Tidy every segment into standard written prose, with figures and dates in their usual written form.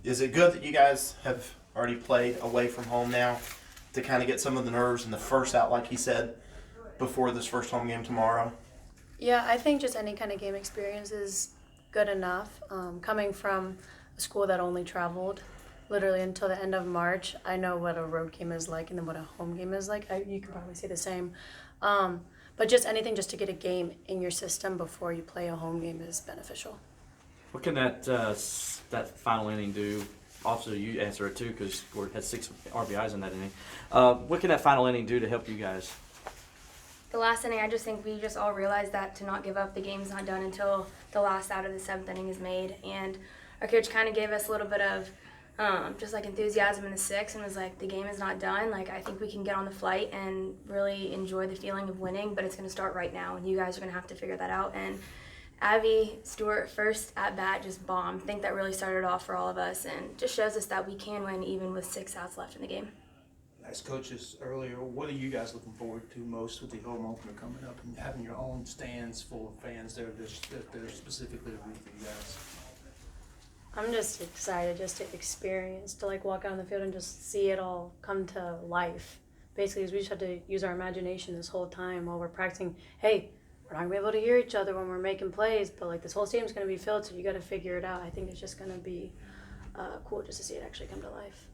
Is it good that you guys have already played away from home now to kind of get some of the nerves and the first out, like he said, before this first home game tomorrow? Yeah, I think just any kind of game experience is good enough. Coming from a school that only traveled literally until the end of March, I know what a road game is like and then what a home game is like. You could probably say the same. But just anything just to get a game in your system before you play a home game is beneficial. What can that final inning do? Also, you answer it too because we had 6 RBIs in that inning. What can that final inning do to help you guys? The last inning, I just think we just all realized that to not give up, the game's not done until the last out of the 7th inning is made. And our coach kind of gave us a little bit of just like enthusiasm in the 6th and was like, the game is not done. Like, I think we can get on the flight and really enjoy the feeling of winning, but it's going to start right now, and you guys are going to have to figure that out. And Abby Stewart, first at bat, just bombed. I think that really started off for all of us and just shows us that we can win even with 6 outs left in the game. As coaches earlier, what are you guys looking forward to most with the home opener coming up and having your own stands full of fans there that are specifically root for you guys? I'm just excited just to experience, to like walk out on the field and just see it all come to life. Basically, we just had to use our imagination this whole time while we're practicing. Hey, we're not gonna be able to hear each other when we're making plays, but like this whole stadium's gonna be filled, so you gotta figure it out. I think it's just gonna be cool just to see it actually come to life.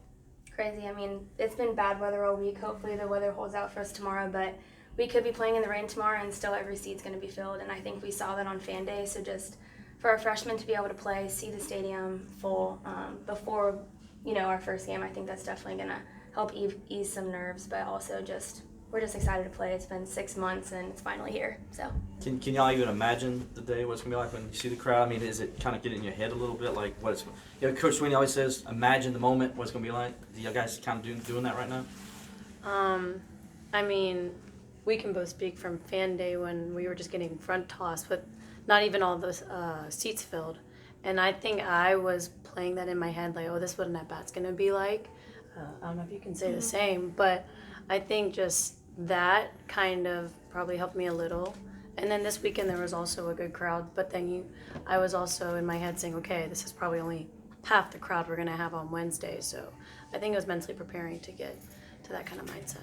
Crazy. I mean, it's been bad weather all week. Hopefully the weather holds out for us tomorrow, but we could be playing in the rain tomorrow and still every seat's going to be filled, and I think we saw that on fan day. So just for our freshmen to be able to play, see the stadium full before, our first game, I think that's definitely going to help ease some nerves, but also we're just excited to play. It's been 6 months and it's finally here. So Can y'all even imagine the day, what it's going to be like when you see the crowd? I mean, is it kind of getting in your head a little bit? Like, Coach Sweeney always says, imagine the moment, what it's going to be like. Do you guys kind of doing that right now? I mean, we can both speak from fan day when we were just getting front tossed with not even all the seats filled. And I think I was playing that in my head, like, oh, this is what an at-bat's going to be like. I don't know if you can say the same, but I think just that kind of probably helped me a little. And then this weekend there was also a good crowd, but then I was also in my head saying, okay, this is probably only half the crowd we're going to have on Wednesday. So I think it was mentally preparing to get to that kind of mindset.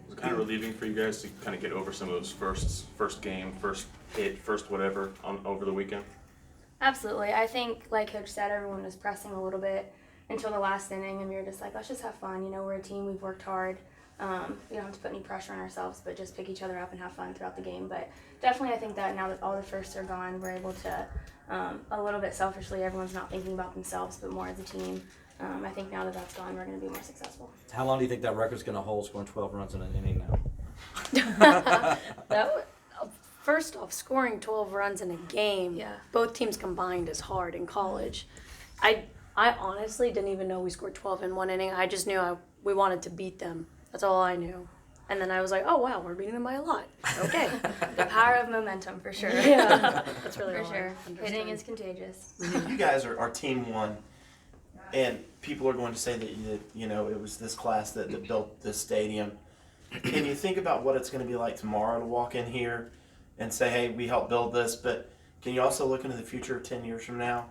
It's kind of relieving for you guys to kind of get over some of those first game, first hit, first whatever over the weekend. absolutely. I think, like Coach said, everyone was pressing a little bit until the last inning, and we were just like, let's just have fun. We're a team. We've worked hard. We don't have to put any pressure on ourselves, but just pick each other up and have fun throughout the game. But definitely I think that now that all the firsts are gone, we're able to, a little bit selfishly, everyone's not thinking about themselves, but more as a team. I think now that that's gone, we're going to be more successful. How long do you think that record's going to hold, scoring 12 runs in an inning now? First off, scoring 12 runs in a game, Yeah. both teams combined is hard in college. I honestly didn't even know we scored 12 in one inning. I just knew we wanted to beat them. That's all I knew. And then I was like, oh, wow, we're beating them by a lot. Okay. The power of momentum, for sure. Yeah, that's really For all I sure. understood. Hitting is contagious. You guys are team one, and people are going to say that it was this class that built this stadium. Can you think about what it's going to be like tomorrow to walk in here and say, hey, we helped build this, but can you also look into the future 10 years from now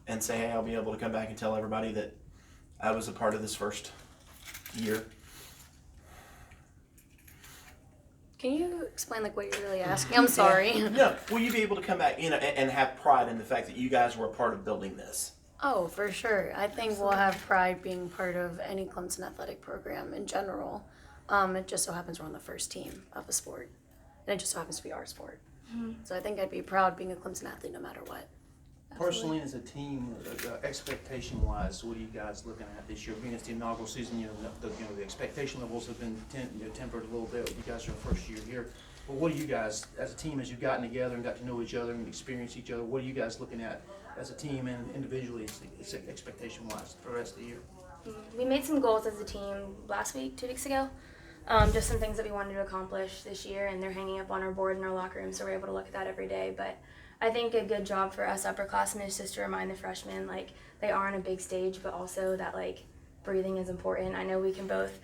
and say, hey, I'll be able to come back and tell everybody that I was a part of this first year? Can you explain what you're really asking? I'm sorry. No, will you be able to come back and have pride in the fact that you guys were a part of building this? Oh, for sure. I think we'll have pride being part of any Clemson athletic program in general. It just so happens we're on the first team of a sport, and it just so happens to be our sport. Mm-hmm. So I think I'd be proud being a Clemson athlete no matter what. Personally, as a team, expectation-wise, what are you guys looking at this year? Being it's the inaugural season, the expectation levels have been tempered a little bit. You guys are first year here. But what are you guys, as a team, as you've gotten together and got to know each other and experience each other, what are you guys looking at as a team and individually, expectation-wise, for the rest of the year? We made some goals as a team last week, 2 weeks ago. Just some things that we wanted to accomplish this year, and they're hanging up on our board in our locker room, so we're able to look at that every day. But I think a good job for us upperclassmen is just to remind the freshmen, they are on a big stage, but also that, breathing is important. I know we can both,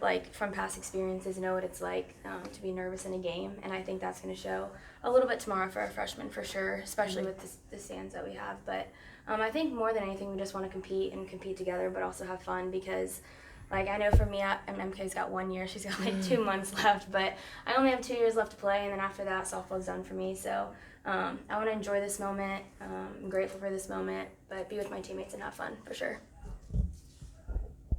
like from past experiences, know what it's like to be nervous in a game, and I think that's going to show a little bit tomorrow for our freshmen for sure, especially with the stands that we have. But I think more than anything, we just want to compete together, but also have fun because, like, I know for me, MK's got 1 year, she's got like 2 months left, but I only have 2 years left to play, and then after that, softball's done for me. So I want to enjoy this moment. I'm grateful for this moment, but be with my teammates and have fun for sure.